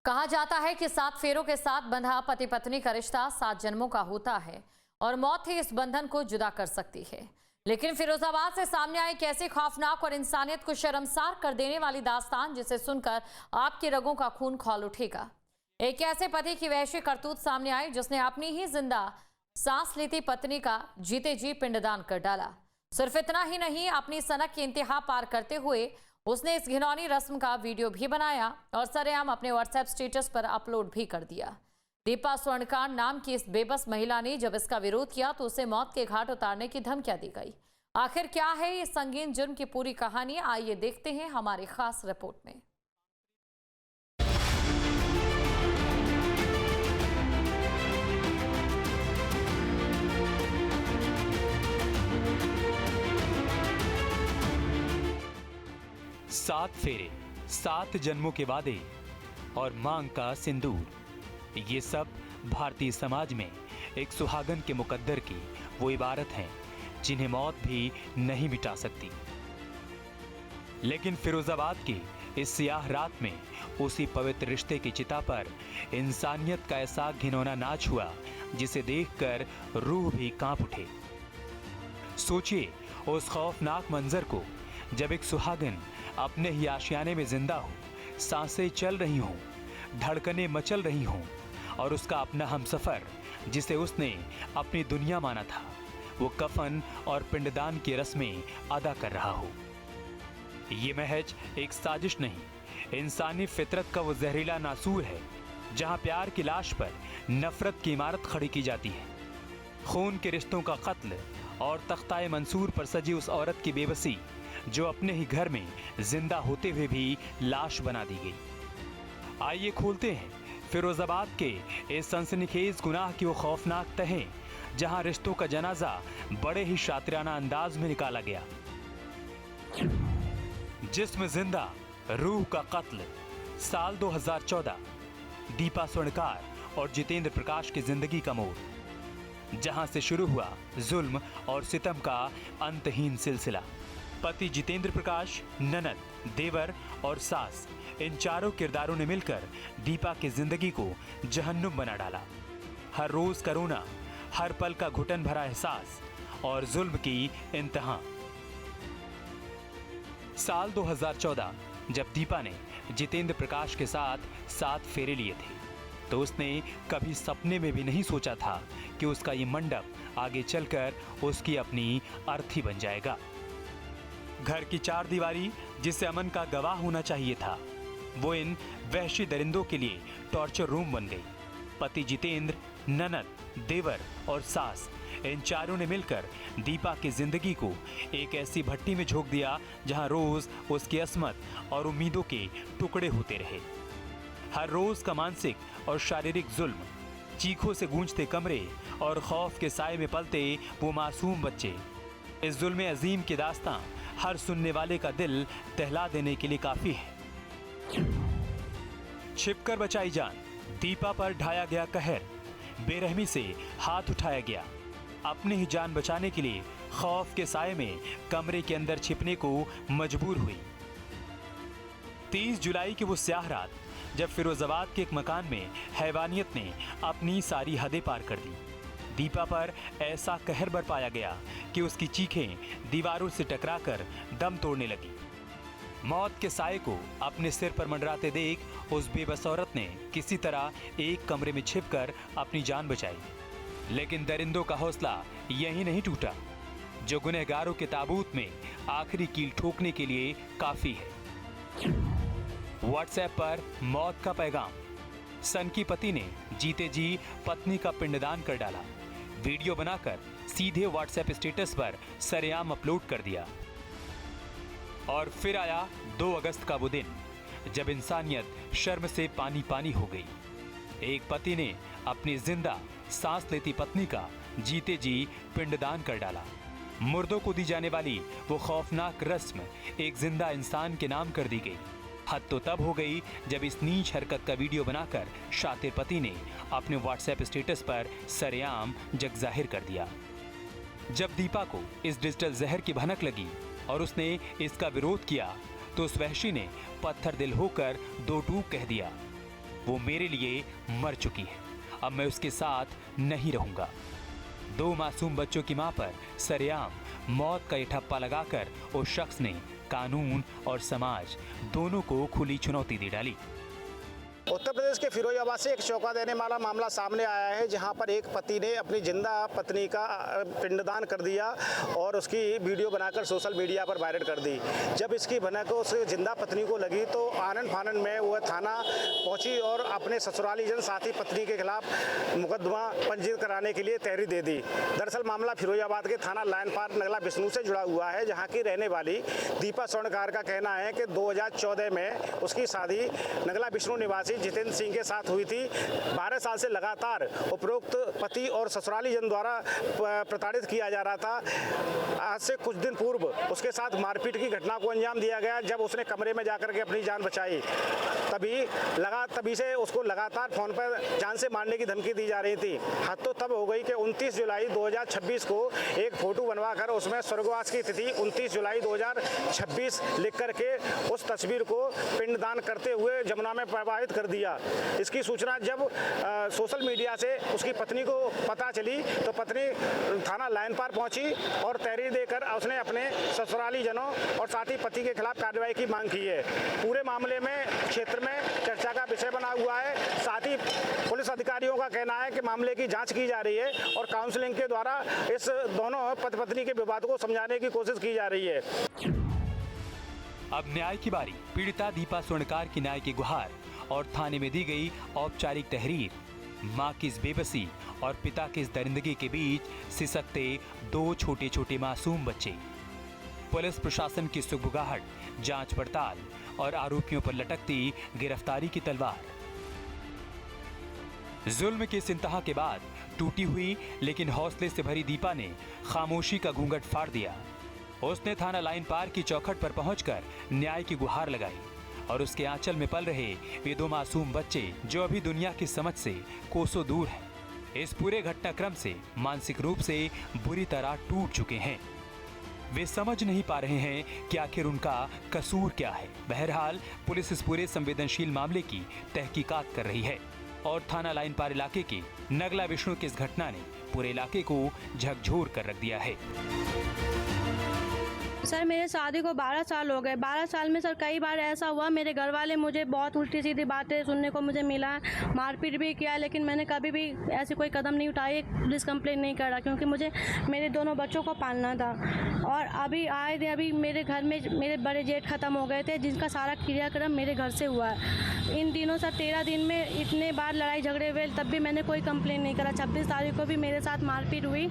कहा जाता है कि 7 फेरों के साथ बंधा पति पत्नी का रिश्ता 7 जन्मों का होता है और मौत ही इस बंधन को जुदा कर सकती है। लेकिन फिरोजाबाद से सामने आई एक ऐसी खौफनाक और इंसानियत को शर्मसार कर देने वाली दास्तान जिसे सुनकर आपके रगों का खून खौल उठेगा। एक ऐसे पति की वहशी करतूत सामने आई जिसने अपनी ही जिंदा सांस लेती पत्नी का जीते जी पिंडदान कर डाला। सिर्फ इतना ही नहीं, अपनी सनक की इंतहा पार करते हुए उसने इस घिनौनी रस्म का वीडियो भी बनाया और सरेआम अपने व्हाट्सएप स्टेटस पर अपलोड भी कर दिया। दीपा स्वर्णकार नाम की इस बेबस महिला ने जब इसका विरोध किया तो उसे मौत के घाट उतारने की धमकियां दी गई। आखिर क्या है इस संगीन जुर्म की पूरी कहानी, आइए देखते हैं हमारी खास रिपोर्ट में। सात फेरे, 7 जन्मों के वादे और मांग का सिंदूर, ये सब भारतीय समाज में एक सुहागन के मुकद्दर की वो इबारत हैं जिन्हें मौत भी नहीं मिटा सकती। लेकिन फिरोजाबाद की इस सियाह रात में उसी पवित्र रिश्ते की चिता पर इंसानियत का ऐसा घिनौना नाच हुआ जिसे देखकर रूह भी कांप उठे। सोचिए उस खौफनाक मंजर को जब एक सुहागन अपने ही आशियाने में जिंदा हो, सांसें चल रही हों, धड़कनें मचल रही हों और उसका अपना हमसफर जिसे उसने अपनी दुनिया माना था वो कफन और पिंडदान की रस्में अदा कर रहा हो। ये महज एक साजिश नहीं, इंसानी फितरत का वो जहरीला नासूर है जहां प्यार की लाश पर नफरत की इमारत खड़ी की जाती है। खून के रिश्तों का कत्ल और तख्ताए मंसूर पर सजी उस औरत की बेबसी जो अपने ही घर में जिंदा होते हुए भी लाश बना दी गई। आइए खोलते हैं फिरोजाबाद के इस सनसनीखेज गुनाह की वो खौफनाक तहें जहां रिश्तों का जनाजा बड़े ही शातिराना अंदाज में निकाला गया। जिस्म जिंदा, रूह का कत्ल। साल 2014, दीपा स्वर्णकार और जितेंद्र प्रकाश की जिंदगी का मोड़, जहां से शुरू हुआ जुल्म और सितम का अंतहीन सिलसिला। पति जितेंद्र प्रकाश, ननद, देवर और सास, इन चारों किरदारों ने मिलकर दीपा की जिंदगी को जहन्नुम बना डाला। हर रोज का रोना, हर पल का घुटन भरा एहसास और जुल्म की इंतहा। साल 2014 जब दीपा ने जितेंद्र प्रकाश के साथ 7 फेरे लिए थे तो उसने कभी सपने में भी नहीं सोचा था कि उसका ये मंडप आगे चलकर उसकी अपनी अर्थी बन जाएगा। घर की 4 दीवारी जिसे अमन का गवाह होना चाहिए था वो इन वहशी दरिंदों के लिए टॉर्चर रूम बन गई। पति जितेंद्र, ननद, देवर और सास, इन चारों ने मिलकर दीपा की जिंदगी को एक ऐसी भट्टी में झोंक दिया जहां रोज उसकी अस्मत और उम्मीदों के टुकड़े होते रहे। हर रोज का मानसिक और शारीरिक जुल्म, चीखों से गूंजते कमरे और खौफ के साए में पलते वो मासूम बच्चे, इस जुल्म अजीम की दास्तां हर सुनने वाले का दिल दहला देने के लिए काफी है। छिपकर बचाई जान, दीपा पर ढाया गया कहर, बेरहमी से हाथ उठाया गया। अपनी ही जान बचाने के लिए खौफ के साए में कमरे के अंदर छिपने को मजबूर हुई। 30 जुलाई की वो स्याह रात जब फिरोजाबाद के एक मकान में हैवानियत ने अपनी सारी हदें पार कर दी। दीपा पर ऐसा कहर बरपाया गया कि उसकी चीखें दीवारों से टकराकर दम तोड़ने लगी। मौत के साए को अपने सिर पर मंडराते देख उस बेबस औरत ने किसी तरह एक कमरे में छिपकर अपनी जान बचाई। लेकिन दरिंदों का हौसला यहीं नहीं टूटा जो गुनहगारों के ताबूत में आखिरी कील ठोकने के लिए काफी है। व्हाट्सएप पर मौत का पैगाम, सन की पति ने जीते जी पत्नी का पिंडदान कर डाला। वीडियो बनाकर सीधे व्हाट्सएप स्टेटस पर सरेआम अपलोड कर दिया। और फिर आया 2 अगस्त का वो दिन जब इंसानियत शर्म से पानी पानी हो गई। एक पति ने अपनी जिंदा सांस लेती पत्नी का जीते जी पिंडदान कर डाला। मुर्दों को दी जाने वाली वो खौफनाक रस्म एक जिंदा इंसान के नाम कर दी गई। हद तो तब हो गई जब इस नीच हरकत का वीडियो बनाकर शातिर पति ने अपने व्हाट्सएप स्टेटस पर सरेआम जग जाहिर कर दिया। जब दीपा को इस डिजिटल जहर की भनक लगी और उसने इसका विरोध किया तो उस वहशी ने पत्थर दिल होकर 2 टूक कह दिया, वो मेरे लिए मर चुकी है, अब मैं उसके साथ नहीं रहूंगा। 2 मासूम बच्चों की मां पर सरेआम मौत का ये ठप्पा लगाकर उस शख्स ने कानून और समाज दोनों को खुली चुनौती दे डाली। उत्तर प्रदेश के फिरोजाबाद से एक चौंका देने वाला मामला सामने आया है, जहां पर एक पति ने अपनी जिंदा पत्नी का पिंडदान कर दिया और उसकी वीडियो बनाकर सोशल मीडिया पर वायरल कर दी। जब इसकी भनक उस जिंदा पत्नी को लगी तो आनन फानन में वह थाना पहुंची और अपने ससुराली जन साथी पत्नी के खिलाफ मुकदमा पंजीकृत कराने के लिए तहरीर दे दी। दरअसल मामला फिरोजाबाद के थाना लाइन पार नगला विष्णु से जुड़ा हुआ है, जहाँ की रहने वाली दीपा स्वर्णकार का कहना है कि 2014 में उसकी शादी नगला विष्णु निवासी जितेंद्र सिंह के साथ हुई थी। 12 साल से लगातार उपरोक्त पति और ससुराली जन द्वारा प्रताड़ित किया जा रहा था। आज से कुछ दिन पूर्व उसके साथ मारपीट की घटना को अंजाम दिया गया। जब उसने कमरे में जाकर के अपनी जान बचाई, तभी से उसको लगातार फोन पर जान से मारने की धमकी दी जा रही थी। हद तो तब हो गई कि 29 जुलाई 2026 को एक फोटो बनवाकर उसमें स्वर्गवास की तिथि 29 जुलाई 2026 लिख करके उस तस्वीर को पिंडदान करते हुए जमुना में प्रवाहित कर दिया। इसकी सूचना जब सोशल मीडिया से उसकी पत्नी को पता चली तो पत्नी थाना लाइन पार पहुंची और तहरीर देकर उसने अपने ससुराली जनों और साथ ही पति के खिलाफ कार्रवाई की मांग की है। पूरे मामले में क्षेत्र में चर्चा का विषय बना हुआ है। साथ ही पुलिस अधिकारियों का कहना है कि मामले की जांच की जा रही है और काउंसलिंग के द्वारा इस दोनों पति पत्नी के विवाद को समझाने की कोशिश की जा रही है। अब न्याय की बारी। पीड़िता दीपा स्वर्णकार की न्याय की गुहार और थाने में दी गई औपचारिक तहरीर। मां की इस बेबसी और पिता की इस दरिंदगी के बीच सिसकते 2 छोटे छोटे मासूम बच्चे। पुलिस प्रशासन की सुगबुगाहट, जांच पड़ताल और आरोपियों पर लटकती गिरफ्तारी की तलवार। जुल्म के इस इंतहा के बाद टूटी हुई लेकिन हौसले से भरी दीपा ने खामोशी का घूंघट फाड़ दिया। उसने थाना लाइन पार की चौखट पर पहुंचकर न्याय की गुहार लगाई और उसके आंचल में पल रहे ये 2 मासूम बच्चे जो अभी दुनिया की समझ से कोसों दूर हैं, इस पूरे घटनाक्रम से मानसिक रूप से बुरी तरह टूट चुके हैं। वे समझ नहीं पा रहे हैं कि आखिर उनका कसूर क्या है। बहरहाल पुलिस इस पूरे संवेदनशील मामले की तहकीकात कर रही है और थाना लाइन पार इलाके के नगला विष्णु की इस घटना ने पूरे इलाके को झकझोर कर रख दिया है। सर मेरे शादी को 12 साल हो गए। 12 साल में सर कई बार ऐसा हुआ, मेरे घर वाले मुझे बहुत उल्टी सीधी बातें सुनने को मुझे मिला, मारपीट भी किया, लेकिन मैंने कभी भी ऐसे कोई कदम नहीं उठाए, पुलिस कंप्लेंट नहीं करा, क्योंकि मुझे मेरे दोनों बच्चों को पालना था। और अभी मेरे घर में मेरे बड़े जेठ ख़त्म हो गए थे, जिनका सारा क्रियाक्रम मेरे घर से हुआ है। इन दिनों सर 13 दिन में इतने बार लड़ाई झगड़े हुए, तब भी मैंने कोई कंप्लेंट नहीं करा। 26 तारीख को भी मेरे साथ मारपीट हुई,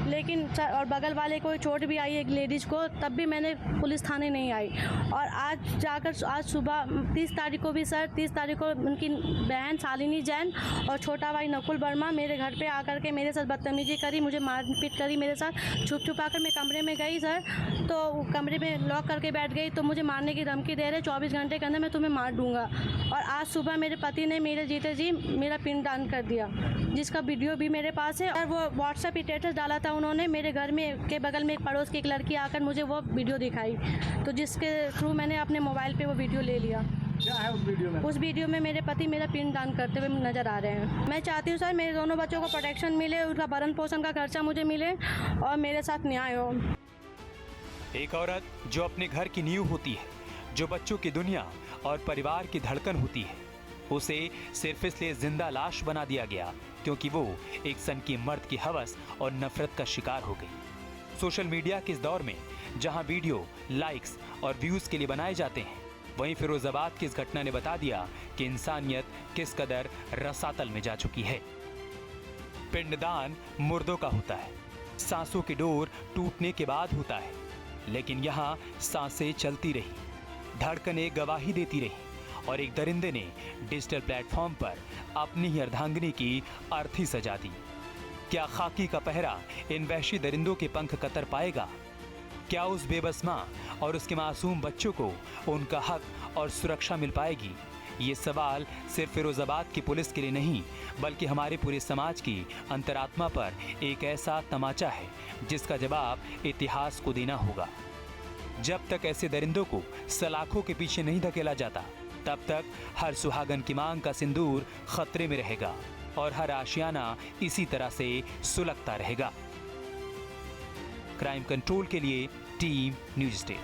लेकिन और बगल वाले को चोट भी आई एक लेडीज़ को, तब भी मैंने पुलिस थाने नहीं आई। और आज सुबह 30 तारीख को भी सर 30 तारीख को उनकी बहन शालिनी जैन और छोटा भाई नकुल वर्मा मेरे घर पे आकर के मेरे साथ बदतमीजी करी, मुझे मारपीट करी मेरे साथ। छुप आकर मैं कमरे में गई सर, तो कमरे में लॉक करके बैठ गई, तो मुझे मारने की धमकी दे रहे, 24 घंटे के अंदर मैं तुम्हें मार दूंगा। और आज सुबह मेरे पति ने मेरे जीते जी मेरा पिंडदान कर दिया, जिसका वीडियो भी मेरे पास है। और वो व्हाट्सएप स्टेटस डाला था उन्होंने, मेरे घर में के बगल में एक पड़ोस की एक लड़की आकर मुझे वो वीडियो दिखाई, तो जिसके थ्रू मैंने अपने मोबाइल पे वो वीडियो ले लिया। क्या है उस वीडियो में? उस वीडियो में मेरे पति मेरा पिंडदान करते हुए नजर आ रहे हैं। मैं चाहती हूँ सर मेरे दोनों बच्चों को प्रोटेक्शन मिले, उनका भरण पोषण का खर्चा मुझे मिले और मेरे साथ न्याय हो। एक औरत जो अपने घर की नींव होती है, जो बच्चों की दुनिया और परिवार की धड़कन होती है, उसे सिर्फ इसलिए जिंदा लाश बना दिया गया क्योंकि वो एक सनकी मर्द की हवस और नफरत का शिकार हो गई। सोशल मीडिया के इस दौर में जहां वीडियो लाइक्स और व्यूज के लिए बनाए जाते हैं, वहीं फिरोजाबाद की इस घटना ने बता दिया कि इंसानियत किस कदर रसातल में जा चुकी है। पिंडदान मुर्दों का होता है, सांसों की डोर टूटने के बाद होता है, लेकिन यहाँ सांसें चलती रही, धड़कनें गवाही देती रही और एक दरिंदे ने डिजिटल प्लेटफॉर्म पर अपनी ही अर्धांगिनी की अर्थी सजा दी। क्या खाकी का पहरा इन वहशी दरिंदों के पंख कतर पाएगा? क्या उस बेबस मां और उसके मासूम बच्चों को उनका हक और सुरक्षा मिल पाएगी? ये सवाल सिर्फ फिरोजाबाद की पुलिस के लिए नहीं, बल्कि हमारे पूरे समाज की अंतरात्मा पर एक ऐसा तमाचा है जिसका जवाब इतिहास को देना होगा। जब तक ऐसे दरिंदों को सलाखों के पीछे नहीं धकेला जाता, तब तक हर सुहागन की मांग का सिंदूर खतरे में रहेगा और हर आशियाना इसी तरह से सुलगता रहेगा। क्राइम कंट्रोल के लिए टीम न्यूज़ डे।